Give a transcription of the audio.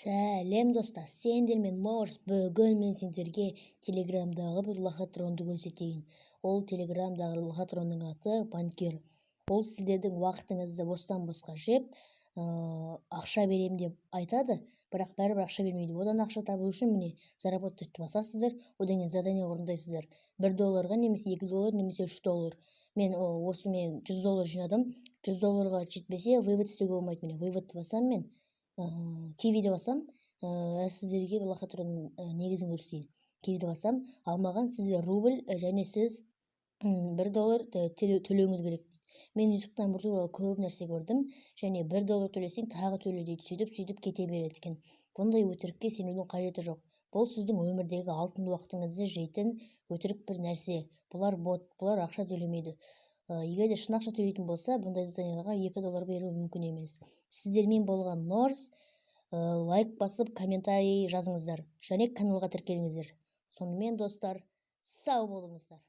Сәлем достар, сендермен Норс. Бүгін мен сендерге телеграмдағы бір лохотронды көрсетейін. Ол телеграмдағы лохотронның аты банкир. Ол сіздердің уақытыңызды бостан-босқа жеп, ақша берем деп айтады, бірақ бәрібір ақша бермейді. Одан ақша табу үшін міне заработать басасыздар, одан кейін задание орындайсыздар. $1 немесе $2 немесе $3. Мен осымен $100 жинадым. $100 жетпесе вывод істеуге болмайды. Міне выводты басам мен. Кивиді басам, сіздерге лохотронның негізін көрсетейін. Кивиді басам, алмаған сізге рубль және сіз $1 төлеуіңіз керек. Мен ютубтан бір туралы көп нәрсе көрдім, және $1 төлесең тағы төле дейді. Сөйтіп кете береді екен. Бұндай өтірікке сенудің қажеті жоқ. Бұл сіздің өмірдегі алтын уақытыңызды жейтін өтірік бір нәрсе. Бұлар бот, бұлар ақша төлемейді. Егер де шын ақша төлейтін болса, бұндай заданияларға $2 беру мүмкін емес. Сіздермен болған Норс, лайк басып, комментарий жазыңыздар және каналға тіркеліңіздер. Сонымен достар, сау болыңыздар.